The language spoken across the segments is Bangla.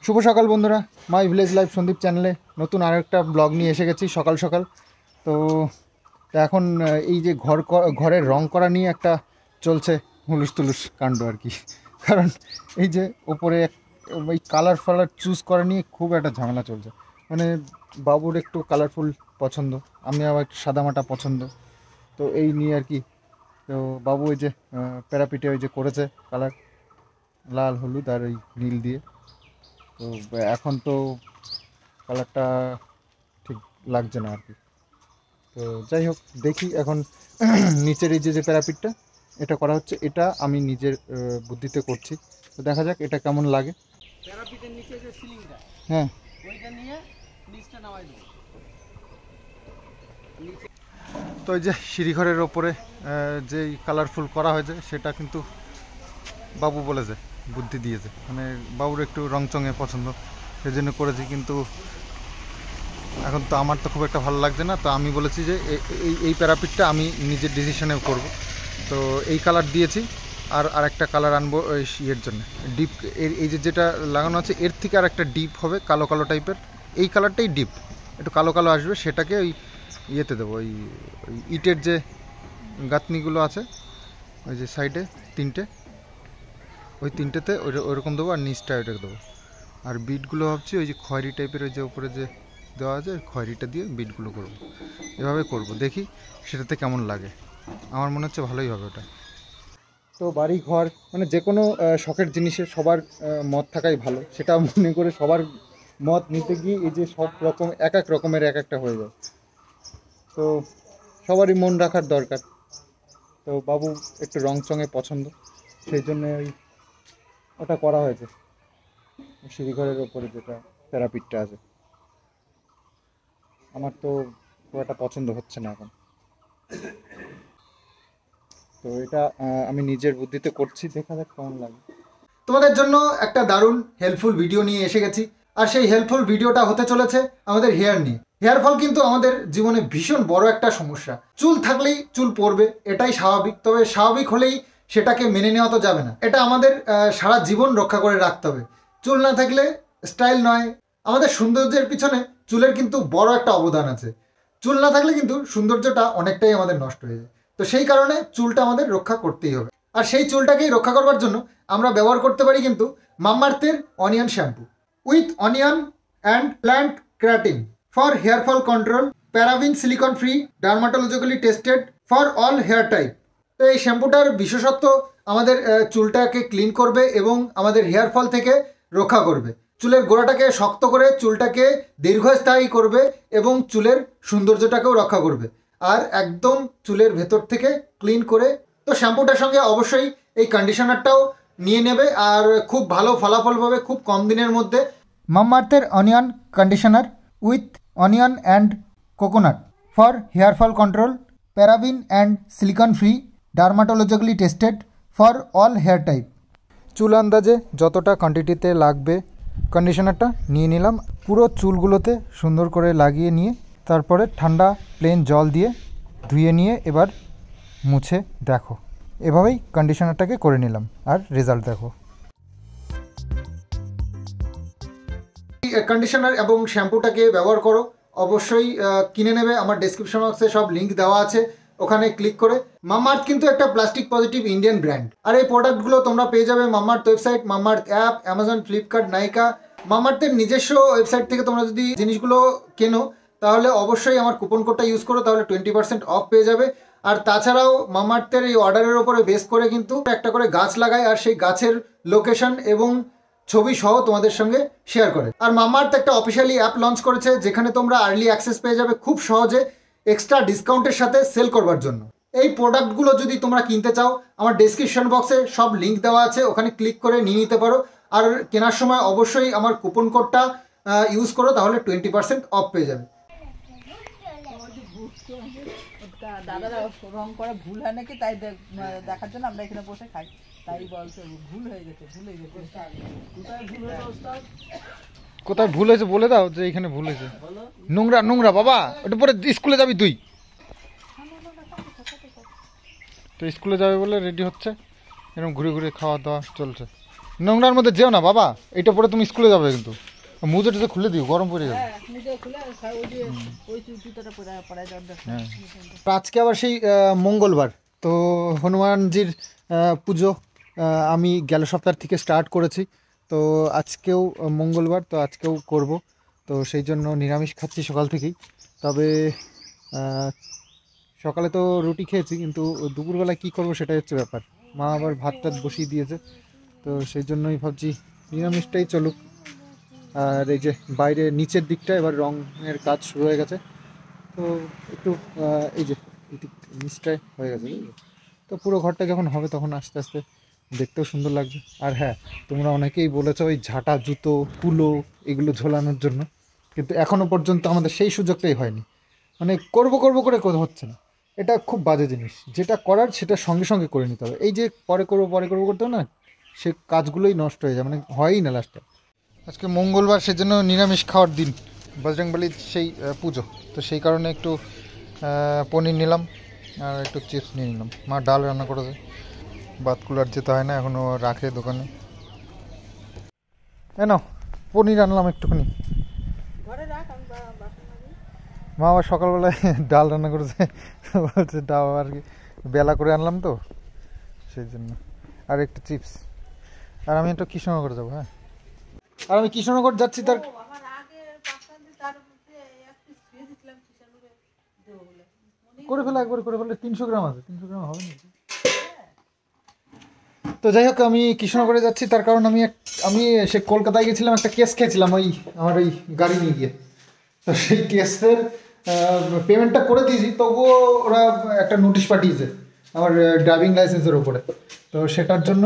শুভ সকাল বন্ধুরা, মাই ভিলেজ লাইফ সন্দীপ চ্যানেলে নতুন আরেকটা ব্লগ নিয়ে এসে গেছি সকাল সকাল। তো এখন এই যে ঘরের রং করা নিয়ে একটা চলছে হুলুস তুলুস কাণ্ড আর কি। কারণ এই যে ওপরে এই কালার ফালার চুজ করা নিয়ে খুব একটা ঝামেলা চলছে। মানে বাবুর একটু কালারফুল পছন্দ, আমি আবার একটু সাদামাটা পছন্দ, তো এই নিয়ে আর কি। তো বাবু ওই যে প্যারাপিটে ওই যে করেছে কালার, লাল হলুদ আর ওই নীল দিয়ে। তো এখন তো কালারটা ঠিক লাগছে না আর কি। তো যাই হোক, দেখি এখন নিচের এই যে প্যারাপিটটা এটা করা হচ্ছে, এটা আমি নিজের বুদ্ধিতে করছি। তো দেখা যাক এটা কেমন লাগে। প্যারাপিটের নিচে যে সিলিংটা, হ্যাঁ, ওইটা নিয়ে নিচটা নামাই দেবো। তো এই যে সিঁড়িঘরের ওপরে যেই কালারফুল করা হয়েছে সেটা কিন্তু বাবু বলেছে, বুদ্ধি দিয়েছে। মানে বাবুর একটু রংচঙে পছন্দ, সেই জন্য করেছি। কিন্তু এখন তো আমার তো খুব একটা ভালো লাগছে না। তো আমি বলেছি যে এই প্যারাপিটটা আমি নিজের ডিসিশনে করব। তো এই কালার দিয়েছি, আর একটা কালার আনবো ইয়ের জন্য, ডিপ। এই যে যেটা লাগানো আছে এর থেকে আর একটা ডিপ হবে, কালো কালো টাইপের। এই কালারটাই ডিপ, একটু কালো কালো আসবে, সেটাকে ওই ইয়েতে দেবো, ওই ইটের যে গাঁথনিগুলো আছে ওই যে সাইডে তিনটে, ওই তিনটেতে ওইরকম দেবো, আর নিচটা ওইটা দেবো। আর বিটগুলো ভাবছি ওই যে খয়েরি টাইপের, ওই যে উপরে যে দেওয়া আছে খয়েরিটা দিয়ে বিটগুলো করবো। এভাবে করব, দেখি সেটাতে কেমন লাগে। আমার মনে হচ্ছে ভালোই হবে ওটা। তো বাড়ি ঘর মানে যে কোনো শখের জিনিসের সবার মত থাকাই ভালো, সেটা মনে করে সবার মত নিতে গিয়ে এই যে সব রকম এক এক রকমের এক একটা হয়ে যায়। তো সবারই মন রাখার দরকার। তো বাবু একটু রংচঙে পছন্দ, সেই জন্য ওটা করা হয়েছে সিঁড়িঘরের ওপরে যেটা প্যারাপিটটা আছে। আমার তো খুব একটা পছন্দ হচ্ছে না এখন। তো এটা আমি নিজের বুদ্ধিতে করছি, দেখা যাক কেমন লাগে। তোমাদের জন্য একটা দারুণ হেল্পফুল ভিডিও নিয়ে এসে গেছি। আর সেই হেল্পফুল ভিডিওটা হতে চলেছে আমাদের হেয়ার নিয়ে। হেয়ার ফল কিন্তু আমাদের জীবনে ভীষণ বড় একটা সমস্যা। চুল থাকলেই চুল পড়বে, এটাই স্বাভাবিক। তবে স্বাভাবিক হলেই সেটাকে মেনে নেওয়া তো যাবে না, এটা আমাদের সারা জীবন রক্ষা করে রাখতে হবে। চুল না থাকলে স্টাইল নয়। আমাদের সৌন্দর্যের পিছনে চুলের কিন্তু বড় একটা অবদান আছে। চুল না থাকলে কিন্তু সৌন্দর্যটা অনেকটাই আমাদের নষ্ট হয়ে যায়। তো সেই কারণে চুলটা আমাদের রক্ষা করতেই হবে। আর সেই চুলটাকেই রক্ষা করবার জন্য আমরা ব্যবহার করতে পারি কিন্তু মামাআর্থের onion shampoo with onion and plant keratin for hair fall control, paraben silicone free, dermatologically tested for all hair type. তো এই শ্যাম্পুটার বিশেষত্ব আমাদের চুলটাকে ক্লিন করবে এবং আমাদের হেয়ার ফল থেকে রক্ষা করবে। চুলের গোড়াটাকে শক্ত করে চুলটাকে দীর্ঘস্থায়ী করবে এবং চুলের সৌন্দর্যটাকেও রক্ষা করবে, আর একদম চুলের ভেতর থেকে ক্লিন করে। তো শ্যাম্পুটার সঙ্গে অবশ্যই এই কন্ডিশনারটাও নিয়ে নেবে, আর খুব ভালো ফলাফল পাবে খুব কম দিনের মধ্যে। মামাআর্থের onion conditioner with onion and coconut for hair fall control, paraben and silicone free, dermatologically tested for all hair type. চুল আন্দাজে যতটা কোয়ান্টিটিতে লাগবে কন্ডিশনারটা নিয়ে নিলাম। পুরো চুলগুলোতে সুন্দর করে লাগিয়ে নিয়ে তারপরে ঠান্ডা প্লেন জল দিয়ে ধুয়ে নিয়ে এবার মুছে দেখো। এভাবেই কন্ডিশনারটাকে করে নিলাম, আর রেজাল্ট দেখো। কন্ডিশনার এবং শ্যাম্পুটাকে ব্যবহার করো, অবশ্যই কিনে নেবে। আমার ডেসক্রিপশন বক্সে সব লিঙ্ক দেওয়া আছে, ওখানে ক্লিক করে। মামাআর্থ কিন্তু একটা প্লাস্টিক পজিটিভ ইন্ডিয়ান ব্র্যান্ড, আর এই প্রোডাক্টগুলো তোমরা পেয়ে যাবে Mamaearth website, Mamaearth app, Amazon, Flipkart, Nykaa. মামাআর্থের নিজস্ব ওয়েবসাইট থেকে তোমরা যদি জিনিসগুলো কেনো তাহলে অবশ্যই আমার কুপন কোডটা ইউজ করো, তাহলে 20% অফ পেয়ে যাবে। আর তাছাড়াও মামাআর্থের এই অর্ডারের ওপরে বেস করে কিন্তু একটা করে গাছ লাগায়, আর সেই গাছের লোকেশন এবং ছবি সহ তোমাদের সঙ্গে শেয়ার করে। আর মামাআর্থ একটা অফিসিয়ালি অ্যাপ লঞ্চ করেছে, যেখানে তোমরা আর্লি অ্যাক্সেস পেয়ে যাবে খুব সহজে এক্সট্রা ডিসকাউন্টের সাথে সেল করবার জন্য। এই প্রোডাক্টগুলো যদি তোমরা কিনতে চাও, আমার ডেসক্রিপশন বক্সে সব লিঙ্ক দেওয়া আছে, ওখানে ক্লিক করে নিয়ে নিতে পারো। আর কেনার সময় অবশ্যই আমার কুপন কোডটা ইউজ করো, তাহলে 20% অফ পেয়ে যাবে। দাদারা রং করা ভুল হয় নাকি, তাই দেখার জন্য আমরা এখানে বসে খাই। তাই বলছে ভুল হয়ে গেছে, ভুলে গেছে। কোথায় ভুল হয়েছে ওস্তাদ? কোথায় ভুল হয়েছে বলে দাও, যে এখানে ভুল হয়েছে। নোংরা নোংরা বাবা, ওটা পরে স্কুলে যাবি তুই। তো স্কুলে যাবে বলে রেডি হচ্ছে, এরকম ঘুরে ঘুরে খাওয়া দাওয়া চলছে। নোংরার মধ্যে যেও না বাবা, এটা পরে তুমি স্কুলে যাবে কিন্তু। মুজে টুজে খুলে দিও, গরম পড়ে যাবে। আজকে আবার সেই মঙ্গলবার, তো হনুমানজির পুজো আমি গেল সপ্তাহ থেকে স্টার্ট করেছি। তো আজকেও মঙ্গলবার, তো আজকেও করব। তো সেই জন্য নিরামিষ খাচ্ছি সকাল থেকেই। তবে সকালে তো রুটি খেয়েছি, কিন্তু দুপুরবেলা কি করব সেটাই হচ্ছে ব্যাপার। মা আবার ভাত টাত বসিয়ে দিয়েছে, তো সেই জন্যই ভাবছি নিরামিষটাই চলুক। আর এই যে বাইরে নিচের দিকটা এবার রঙের কাজ শুরু হয়ে গেছে, তো একটু এই যে নিচটায় হয়ে গেছে, তো পুরো ঘরটা যখন হবে তখন আস্তে আস্তে দেখতেও সুন্দর লাগবে। আর হ্যাঁ, তোমরা অনেকেই বলেছো ওই ঝাঁটা জুতো কুলো এগুলো ঝোলানোর জন্য, কিন্তু এখনও পর্যন্ত আমাদের সেই সুযোগটাই হয়নি। মানে করব করব করে হচ্ছে না। এটা খুব বাজে জিনিস, যেটা করার সেটা সঙ্গে সঙ্গে করে নিতে হবে। এই যে পরে করবো করতে না, সে কাজগুলোই নষ্ট হয়ে যায়, মানে হয়ই না লাস্টে। আজকে মঙ্গলবার, সেজন্য নিরামিষ খাওয়ার দিন, বজরংবলির সেই পুজো। তো সেই কারণে একটু পনির নিলাম আর একটু চিপস নিয়ে নিলাম। মা ডাল রান্না করেছে, ভাত কুলার যেতে হয় না, এখনও রাখে দোকানে। নাও পনির আনলাম একটুখানি। মা আবার সকালবেলায় ডাল রান্না করেছে, বলছে ডাল আর কি বেলা করে আনলাম তো সেই জন্য। আর একটু চিপস। আর আমি একটু কৃষ্ণনগরে যাবো। হ্যাঁ, আর আমি কৃষ্ণনগর যাচ্ছি। তার করে ফেলে, একবার করে ফেলে 300 গ্রাম আছে, 300 গ্রাম হবে না। তো যাই হোক, আমি কৃষ্ণনগরে যাচ্ছি তার কারণ আমি সে কলকাতায় গেছিলাম, একটা কেস খেয়েছিলাম ওই আমার ওই গাড়ি নিয়ে গিয়ে। তো সেই কেসের পেমেন্টটা করে দিয়েছি, তবুও ওরা একটা নোটিশ পাঠিয়েছে আমার ড্রাইভিং লাইসেন্সের ওপরে। তো সেটার জন্য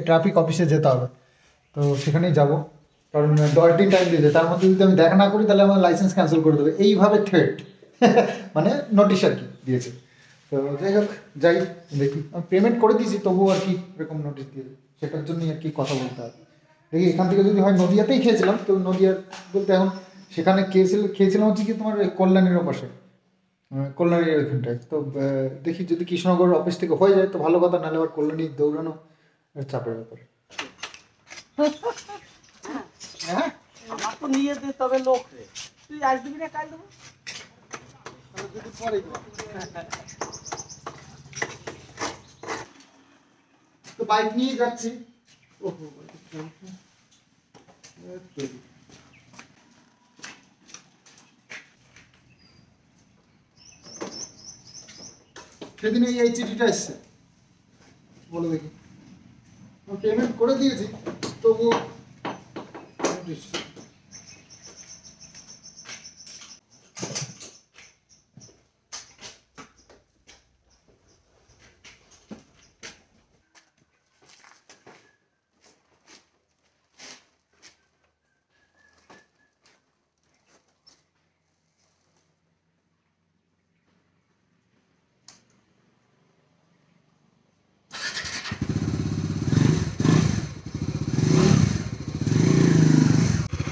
ট্রাফিক অফিসে যেতে হবে। তো সেখানেই যাব, কারণ 10 দিন টাইম দিয়েছে। তার মধ্যে যদি আমি দেখা না করি তাহলে আমার লাইসেন্স ক্যান্সেল করে দেবে, এইভাবে থ্রেট মানে নোটিশ আর কি দিয়েছে। তো যাই হোক, যাই দেখি। আমি পেমেন্ট করে দিয়েছি, তবুও আর কি এরকম নোটিশ দিয়েছে, সেটার জন্যই আর কি কথা বলতে হবে। দেখি এখান থেকে যদি হয়, নদিয়াতেই খেয়েছিলাম, তো নদিয়া বলতে এখন সেখানে খেয়েছিলাম হচ্ছে কি তোমার কল্যাণীর পাশে, কল্যাণীর ওইখানটায়। তো দেখি যদি কৃষ্ণনগর অফিস থেকে হয়ে যায় তো ভালো কথা, নাহলে আবার কল্যাণী দৌড়ানো চাপের ব্যাপার। হ্যাঁ, নিয়ে দে তবে লোক রে, তুই আজ দিবি না কাল দেবো, তো বাইক নিয়ে যাচ্ছি। সেদিন এই চিঠিটা এসছে, বলে দেখি। পেমেন্ট করে দিয়েছি, তবু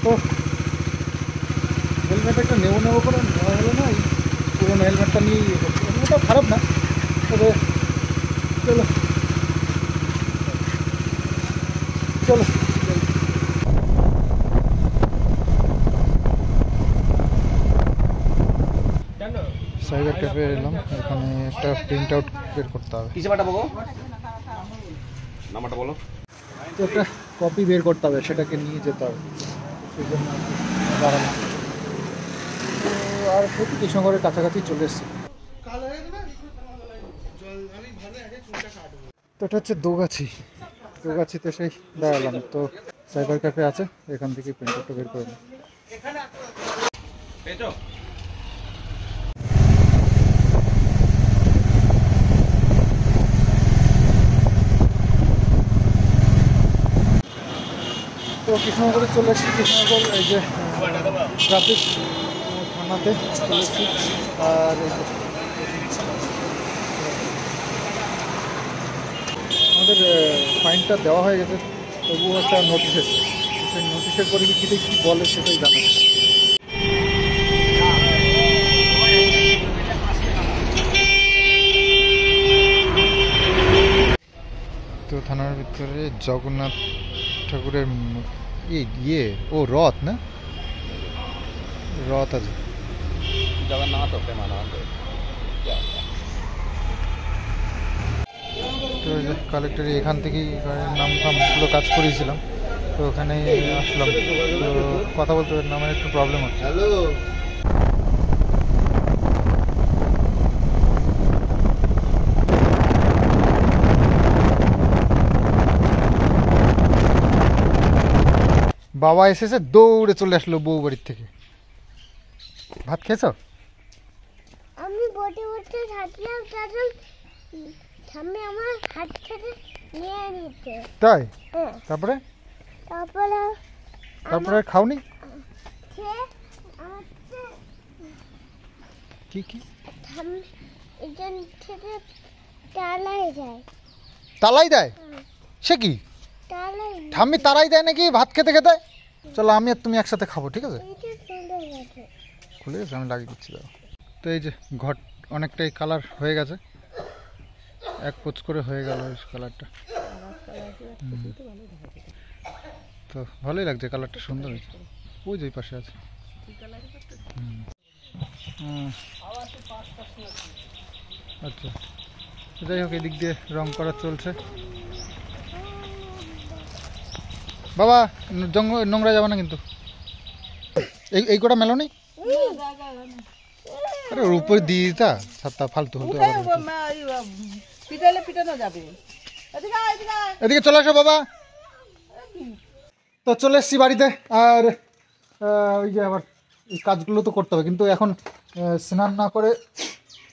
তো হেলমেট একটা নেবো করে নেওয়া হলো না, এই পুরোনো হেলমেটটা নিয়ে ইয়ে করছি। হেলমেটটাও খারাপ না, তবে চলো চলো। সাইবার ক্যাফে এলাম, এখানে একটা প্রিন্ট আউট বের করতে হবে। তো একটা কপি বের করতে হবে, সেটাকে নিয়ে যেতে হবে, সেই জন্য দাঁড়ানো। তো আর প্রতি কৃষ্ণনগরের কাছাকাছি চলে এসেছি। তো এটা হচ্ছে দোগাছিতে সেই দাঁড়ালাম। তো সাইবার ক্যাফে আছে, এখান থেকে প্রিন্ট আউটটা বের করে নিই। তো কৃষ্ণনগরে চলে এসেছি। কৃষ্ণনগর এই যে ট্রাফিক থানাতে চলে এসেছি। আর এই যে আমাদের ফাইনটা দেওয়া হয়ে গেছে, তবুও একটা নোটিশ এসেছে। সেই নোটিশের পরিপ্রেক্ষিতে কী বলে সেটাই জানা। তো থানার ভিতরে জগন্নাথ ঠাকুরের ইয়ে ও রথ না, রথ আছে। জগন্নাথ ও প্রেমানন্দ। তো কালেক্টরে এখান থেকেই নাম ফামগুলো কাজ করিয়েছিলাম, তো ওখানে আসলাম। তো কথা বলতে নামের একটু প্রবলেম হচ্ছে। হ্যালো। বাবা এসেছে, দৌড়ে চলে আসলো বউ বাড়ির থেকে। ভাত খেয়েছো? আমি বটে বটে থাকলাম, তখন সামনে আমার হাত থেকে নিয়ে নিতে। তাই? হ্যাঁ। তারপরে তারপরে তারপরে খাওনি? খেয়ে আমাকে কি কি সামনে এখান থেকে টালাই যায়। তালাই দেয়? সে কি টালাই ঠাম্মি তারাই দেয় নাকি ভাত খেতে খেতে? চলো আমি আর তুমি একসাথে খাবো, ঠিক আছে? এটা চলে গেছে। খুলে গেছে, আমি লাগিয়ে দিচ্ছি দাও। তো এই যে ঘট অনেকটাই কালার হয়ে গেছে, এক পোচ করে হয়ে গেল এই কালারটা। তো ভালোই লাগছে, কালারটা সুন্দর হয়েছে। ওই যে ওই পাশে আছে। আচ্ছা, তো যাই হোক, এদিক দিয়ে রং করা চলছে। বাবা নোংরা যাবে না কিন্তু। এই কটা মেলো নেই? আরে ওর উপরে দিয়ে দিতা, সাতটা ফালতু হতো। পিটালে পিটানো যাবে। এদিকে চলে আসো বাবা। তো চলে এসছি বাড়িতে, আর ওই যে আবার এই কাজগুলো তো করতে হবে, কিন্তু এখন স্নান না করে,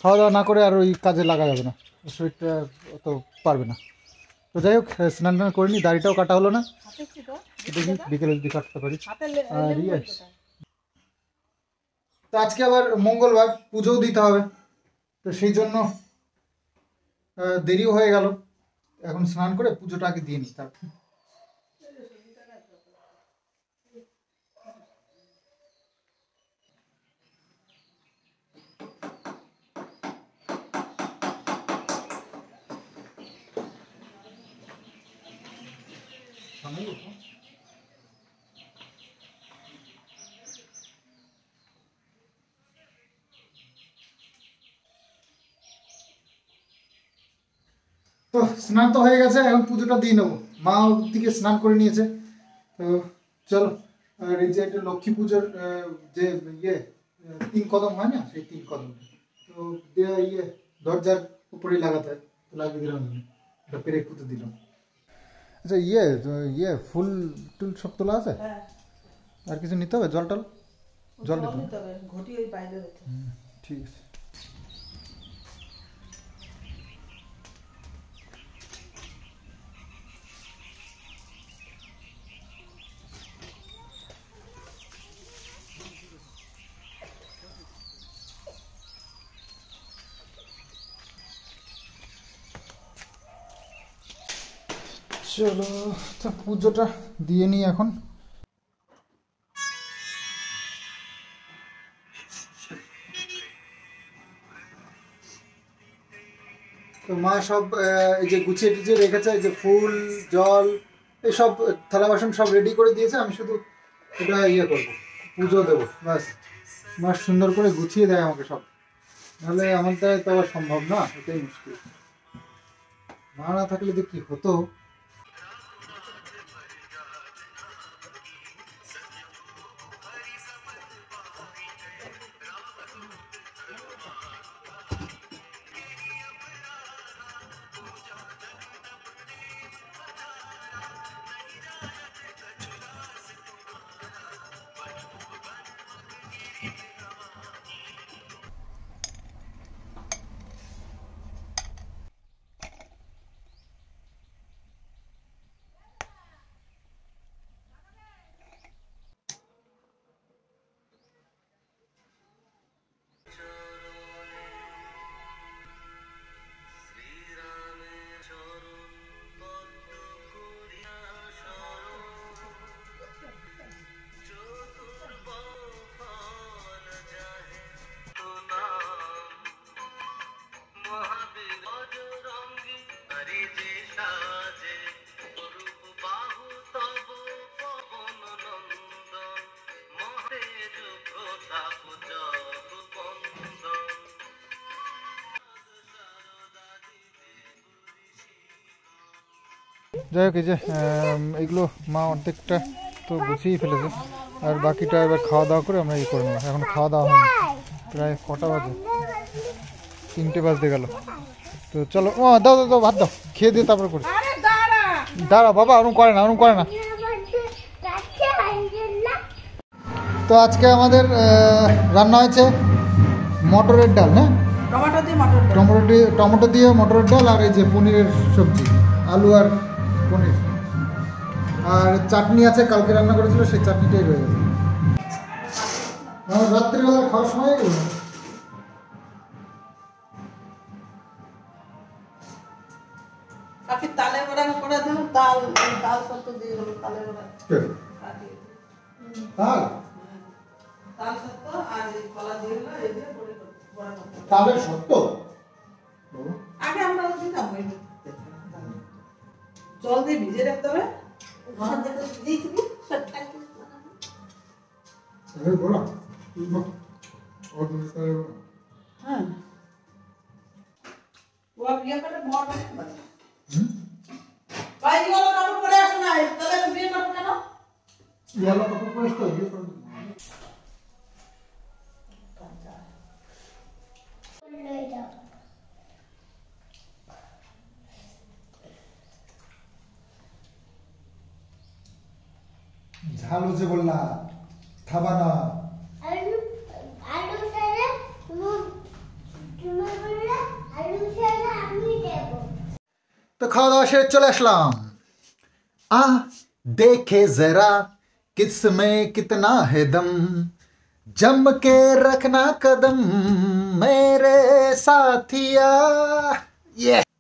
খাওয়া দাওয়া না করে আর ওই কাজে লাগা যাবে না, শরীরটা অত পারবে না। তো যাই হোক, স্নান টান করিনি, দাড়িটাও কাটা হলো না, দেখি বিকেলে যদি কাটতে পারি। আর ইয়ে, তো আজকে আবার মঙ্গলবার, পুজোও দিতে হবে, তো সেই জন্য দেরিও হয়ে গেল। এখন স্নান করে পুজোটা আগে দিয়ে নিই তারপর। তো স্নান তো হয়ে গেছে, এখন পুজোটা দিয়ে নেবো। মা দিকে স্নান করে নিয়েছে, তো চলো। আর এই যে একটা লক্ষ্মী পুজোর যে ইয়ে 3 কদম হয় না, সেই 3 কদম তো ইয়ে দরজার উপরেই লাগাতে হয়, তো লাগিয়ে দিলাম, এটা পেরে পুঁতে দিলাম। আচ্ছা ইয়ে ফুল টুল সব তোলা আছে? আর কিছু নিতে হবে? জল টল? জল নিতে হবে, ঘটি ওই বাইরে রয়েছে। ঠিক আছে। চলো, তো পুজোটা দিয়ে নিই এখন। তো মা সব এই যে গুছিয়ে টুছিয়ে রেখেছে, এই যে ফুল জল এইসব থালা বাসন সব রেডি করে দিয়েছে, আমি শুধু এটা ইয়ে করবো, পুজো দেবো ব্যাস। মা সুন্দর করে গুছিয়ে দেয় আমাকে সব, নাহলে আমার দ্বারা তো আবার সম্ভব না, এটাই মুশকিল। মা না থাকলে যে কি হতো। যাই হোক, এই যে এগুলো মা অর্ধেকটা তো গুছিয়েই ফেলেছে, আর বাকিটা এবার খাওয়া দাওয়া করে আমরা করে নেবো। এখন খাওয়া দাওয়া হয়নি, প্রায় কটা বাজে, 3টে বাজতে গেল। তো চলো, ও দাও দাও দাও, ভাত দাও, খেয়ে দিয়ে তারপরে করি। দাঁড়া বাবা, ওরকম করে না, ওরকম করে না। তো আজকে আমাদের রান্না হয়েছে মটরের ডাল, হ্যাঁ, টমেটো দিয়ে মটরের ডাল, আর এই যে পনিরের সবজি, আলু আর পনির, আর চাটনি আছে, কালকে রান্না করেছিল সেই চাটনিটাই রয়ে গেছে। রাত্রিবেলা খাওয়ার সময় গেল। তালে বড়া করে দিল, ডাল ডাল সত্য দিয়ে দিল, তালে বড়া তাল সত্য আর কলা দিয়ে দিল, এই দিয়ে বড়া করতে। তালের সত্য আগে আমরা দিতাম, ওই জল দিয়ে ভিজে রাখতে হবে, হ্যাঁ ও বিয়ে করে মর ভাই গেল কাপড় পরে আসো না, তাহলে বিয়ে করবো কেন? ইয়ালা কাপড় পরে আসতে হবে। ঝাল হচ্ছে বললা, খাবা না। তো খাওয়া দাওয়া শেষ, চলে আসলাম। देखे जरा किसमें कितना है दम, जम के रखना कदम मेरे साथिया।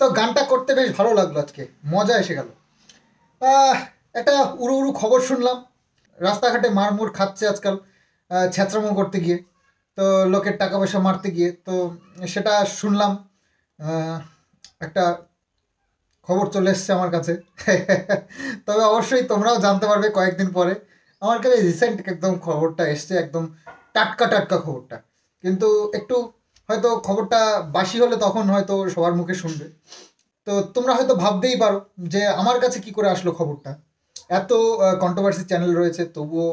তো গানটা করতে বেশ ভালো লাগলো, আজকে মজা এসে গেল। একটা উড়ু উড়ু খবর শুনলাম, রাস্তাঘাটে মারমুর খাচ্ছে আজকাল ছ্যাঁচড়ামো করতে গিয়ে, তো লোকের টাকা পয়সা মারতে গিয়ে, তো সেটা শুনলাম। একটা খবর চলে এসছে আমার কাছে, তবে অবশ্যই তোমরাও জানতে পারবে কয়েকদিন পরে। আমার কাছে রিসেন্ট একদম খবরটা এসছে, একদম টাটকা টাটকা খবরটা, কিন্তু একটু হয়তো খবরটা বাসি হলে তখন হয়তো সবার মুখে শুনবে। তো তোমরা হয়তো ভাবতেই পারো যে আমার কাছে কি করে আসলো খবরটা, এত কন্ট্রোভার্সি চ্যানেল রয়েছে তবুও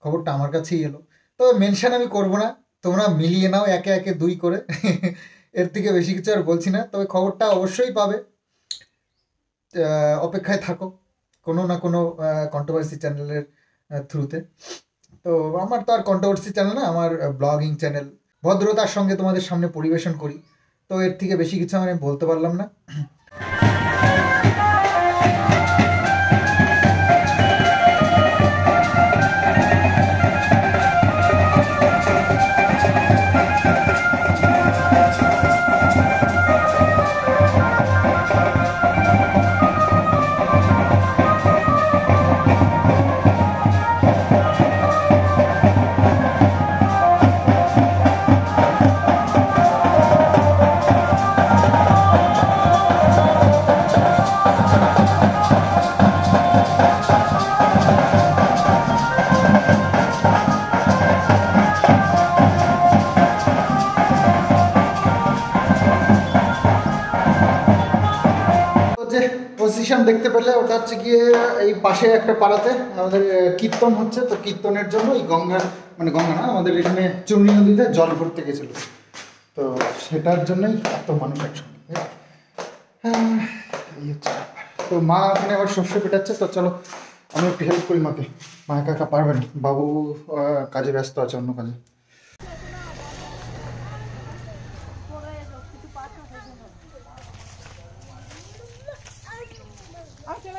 খবরটা আমার কাছেই এলো। তবে মেনশন আমি করবো না, তোমরা মিলিয়ে নাও একে একে 2 করে, এর থেকে বেশি কিছু আর বলছি না। তবে খবরটা অবশ্যই পাবে, অপেক্ষায় থাকো কোনো না কোনো কন্ট্রোভার্সি চ্যানেলের থ্রুতে। তো আমার তো আর কন্ট্রোভার্সি চ্যানেল না, আমার ব্লগিং চ্যানেল, ভদ্রতার সঙ্গে তোমাদের সামনে পরিবেশন করি, তো এর থেকে বেশি কিছু আমি বলতে পারলাম না। পজিশন দেখতে পেলে ওটা হচ্ছে গিয়ে এই পাশে একটা পাড়াতে আমাদের কীর্তন হচ্ছে, তো কীর্তনের জন্য এই গঙ্গা না, আমাদের এখানে চুমনি নদীতে জল ভরতে গেছিল, তো সেটার জন্যই এত মানুষ একসঙ্গে। এই হচ্ছে তো মা এখানে আবার শস্য পেটাচ্ছে, তো চলো আমি একটু হেল্প করি মাকে, মা একা একা পারবেন, বাবু কাজে ব্যস্ত আছে অন্য কাজে।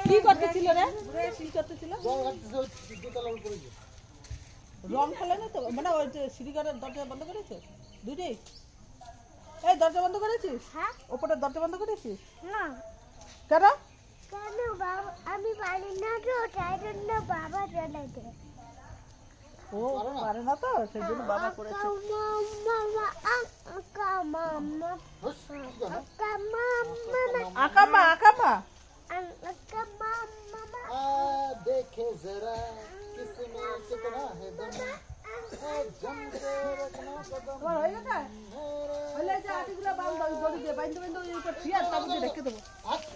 কি করতেছিল রে? কি করতেছিল? রং খেলে না তো, মানে ওই যে সিঁড়িঘরের দরজা বন্ধ করেছে দুইটাই? এই দরজা বন্ধ করেছিস? হ্যাঁ। ওপরের দরজা বন্ধ করেছিস? না। কেন? কেন বাবা, আমি পারি না তো, তাই জন্য বাবা চলে যায়। ও পারে না তো, সেই জন্য বাবা করেছে। আকামা আকামা देखे जरा किसमें कितना है दम, जम के रखना कदम। হয়ে গেছে? হলে যে আটিগুলো বাঁধ দড়ি দিয়ে বাইন্ধে বাইন্ধে ওই উপর ঠিক আছে, তারপর রেখে দেবো।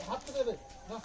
হাত দেবে না,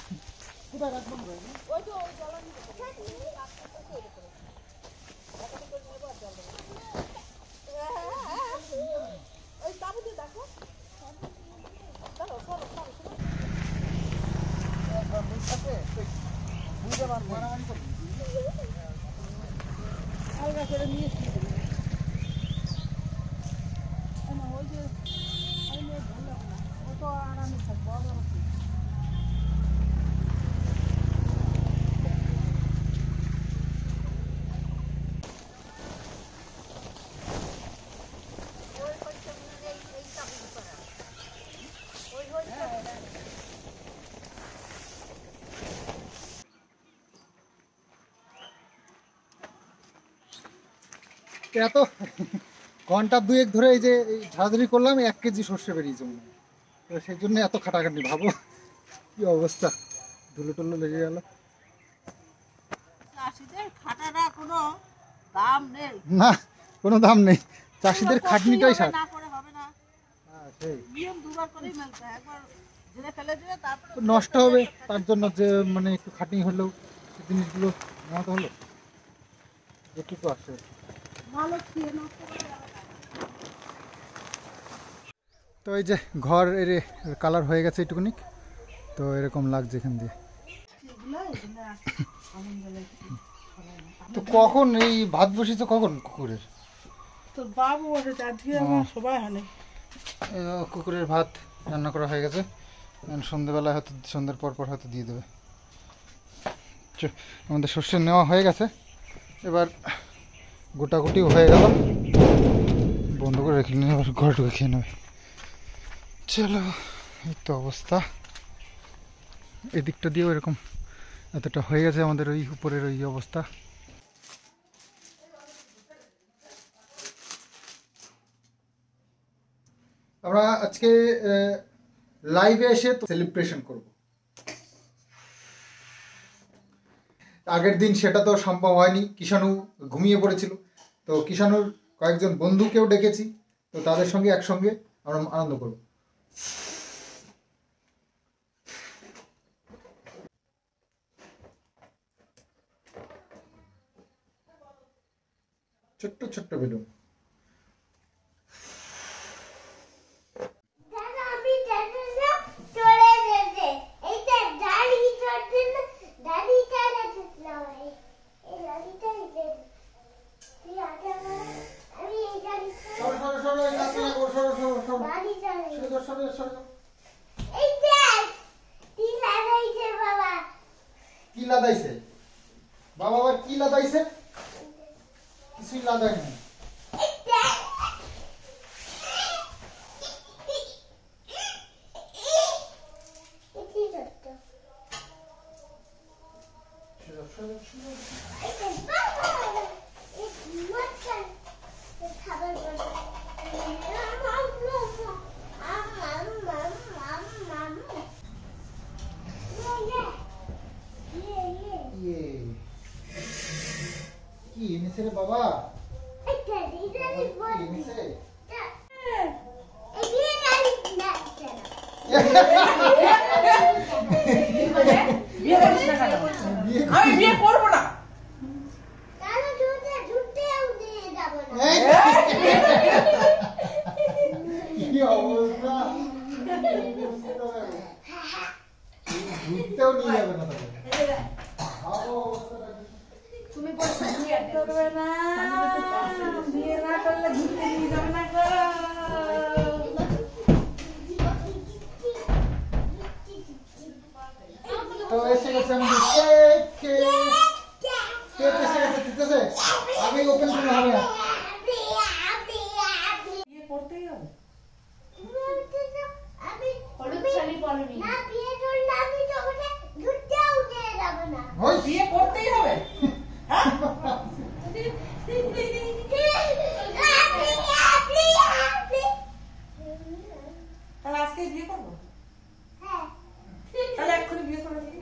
এত ঘন্টা দুয়েক ধরে এই যে ঝাড়াঝাড়ি করলাম, 1 কেজি সর্ষে বেরিয়েছে মনে হয়। তো সেই জন্য এত খাটাখাটি, ভাবো কি অবস্থা, ধুলো টুলো লেগে গেল। চাষিদের খাটাটা কোনো দাম নেই, না কোনো দাম নেই, চাষিদের খাটনিটাই সার। না করে হবে না, হ্যাঁ সেই নিয়ম দুবার করেই মেলতে হয়, একবার জেনে ফেলে দিলে তারপরে নষ্ট হবে, তার জন্য যে মানে একটু খাটনি হলেও জিনিসগুলো নেওয়াতে হলো, যেটুকু আসে। ভালো খেয়ে নষ্ট করে যাবে না। তো এই যে ঘর এর কালার হয়ে গেছে এইটুকুনি, তো এরকম লাগছে এখান দিয়ে। তো কখন এই ভাত বসেছে কখন কুকুরের? তোর বাবু বসেছে, আজকে আমার সবাই হয়নি। কুকুরের ভাত রান্না করা হয়ে গেছে, সন্ধ্যেবেলা হয়তো, সন্ধ্যের পর পর হয়তো দিয়ে দেবে। আমাদের সর্ষে নেওয়া হয়ে গেছে, এবার গোটাগুটিও হয়ে গেল, বন্ধ করে রেখে নিয়ে এবার ঘরে ঢুকে খেয়ে নেবে। চলো, এই তো অবস্থা। এদিকটা দিয়েও এরকম এতটা হয়ে গেছে আমাদের ওই উপরের ওই অবস্থা। আমরা আজকে লাইভে এসে সেলিব্রেশন করব। আগের দিন সেটা তো সম্ভব হয়নি, কিষাণু ঘুমিয়ে পড়েছিল। তো কিষাণুর কয়েকজন বন্ধুকেও ডেকেছি, তো তাদের সঙ্গে একসঙ্গে আমরা আনন্দ করব। ছোট্ট ছোট্ট বেলুন। কি লাদাইছে বাবা, আবার কি লাদাইছে? কিছুই লাদাই না। কি এনেছে রে বাবা? আমি বিয়ে করবো না। কি অবস্থা, ঘুরতেও নিয়ে যাবে না তাকে। তুমি বিয়ে করবে না, বিয়ে না করলে ঘুরতে নিয়ে যাবে না গো। তো এসে গেছে আমাদের কেক এসে গেছে, ঠিক আছে? আমি ওপেন করলে হবে না। বিয়ে করতেই হবে। ওই বিয়ে করতেই হবে। তাহলে আজকে বিয়ে করবো, তাহলে এক্ষুনি বিয়ে করে দিই,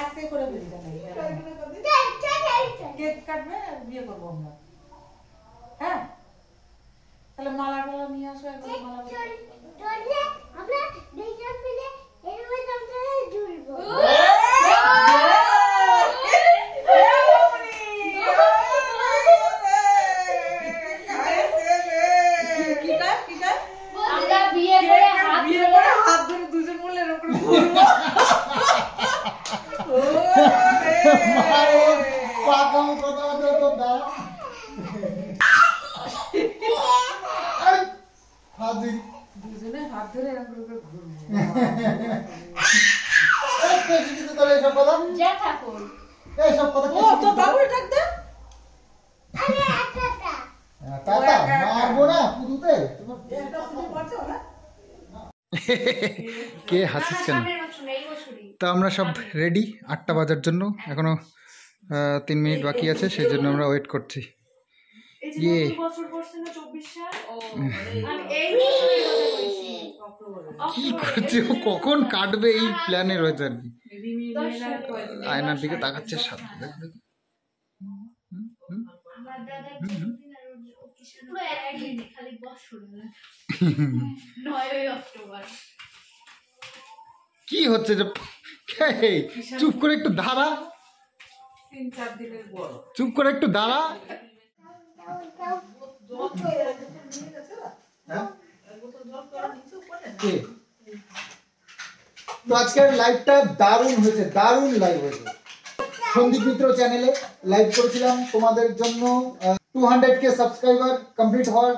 আজকে করে দিই। কেক কাটবে, বিয়ে করবো আমরা। হ্যাঁ, তাহলে মালা টালা নিয়ে আসো, একবার মালা। আজই দুজনে হাত ধরে এরকম করে ঘুরবো। এই কে শিখেছে তোর এইসব কথা? যা ঠাকুর এইসব কথা কে ও তো শিখেছে? বাবুর ডাক দে। আরে একটা টাটা মারবো না পুতুতে। একটা শুনে পড়ছে ওরা। কে হাসিস কেন? তো আমরা সব রেডি 8টা বাজার জন্য, এখনো 3 মিনিট বাকি আছে, সেই জন্য আমরা ওয়েট করছি। ইয়ে কি করছে ও, কখন কাটবে এই প্ল্যানে রয়েছে আর কি। আয়নার দিকে তাকাচ্ছে সাথে কি হচ্ছে যে এই, চুপ করে একটু দাঁড়া, 3-4 দিনের বড়। চুপ করে একটু দাঁড়া। হ্যাঁ? কে? তো আজকের লাইভটা দারুণ হয়েছে, দারুণ লাইভ হয়েছে। সন্দীপ মিত্র চ্যানেলে লাইভ করেছিলাম তোমাদের জন্য। 200K সাবস্ক্রাইবার কমপ্লিট হওয়ার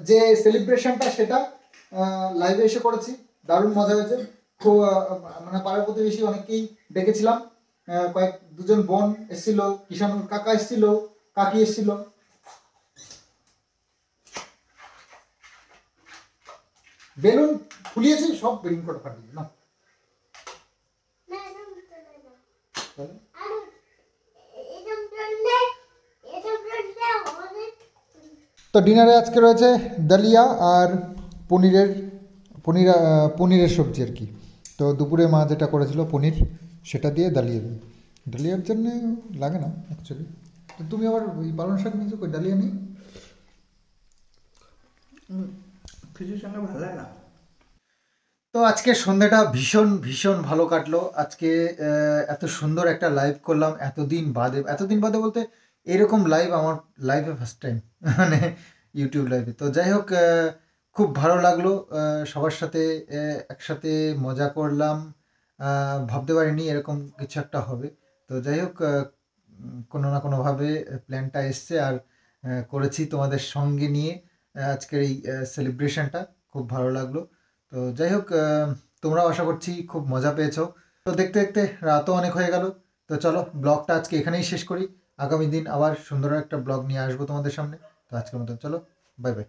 যে সেলিব্রেশনটা, সেটা লাইভে এসে করেছি। দারুণ মজা হয়েছে। খুব মানে পাড়ার প্রতিবেশী অনেককেই ডেকেছিলাম। দুজন বোন এসেছিল, কিষানুর কাকা এসেছিল, কাকি এসেছিল। বেলুন ফুলিয়েছি, সব বেলুন কটা ফাটিয়ে না। না এরকম চলে না আর এরকম চললে অনেক। তো ডিনারে আজকে রয়েছে ডালিয়া আর পনিরের সবজি আর কি। তো দুপুরে মা যেটা করেছিল পনির, সেটা দিয়ে ডালিয়া দিই। ডালিয়ার জন্য লাগে না অ্যাকচুয়ালি। তো তুমি আবার ওই পালং শাক নিয়েছো, কই ডালিয়া নেই? কিছুর সঙ্গে ভালো লাগে না। তো আজকে সন্ধ্যাটা ভীষণ ভীষণ ভালো কাটলো। আজকে এত সুন্দর একটা লাইভ করলাম এতদিন বাদে বলতে এরকম লাইভ আমার লাইফে ফার্স্ট টাইম, মানে ইউটিউব লাইভে। তো যাই হোক, খুব ভালো লাগলো। সবার সাথে একসাথে মজা করলাম। ভাবতে পারিনি এরকম কিছু একটা হবে। তো যাই হোক, কোনো না কোনোভাবে প্ল্যানটা এসছে আর করেছি তোমাদের সঙ্গে নিয়ে আজকের এই সেলিব্রেশনটা। খুব ভালো লাগলো। তো যাই হোক, তোমরাও আশা করছি খুব মজা পেয়েছো। তো দেখতে দেখতে রাতও অনেক হয়ে গেল। তো চলো ব্লগটা আজকে এখানেই শেষ করি। আগামী দিন আবার সুন্দর একটা ব্লগ নিয়ে আসবো তোমাদের সামনে। তো আজকের মতন চলো, বাই বাই।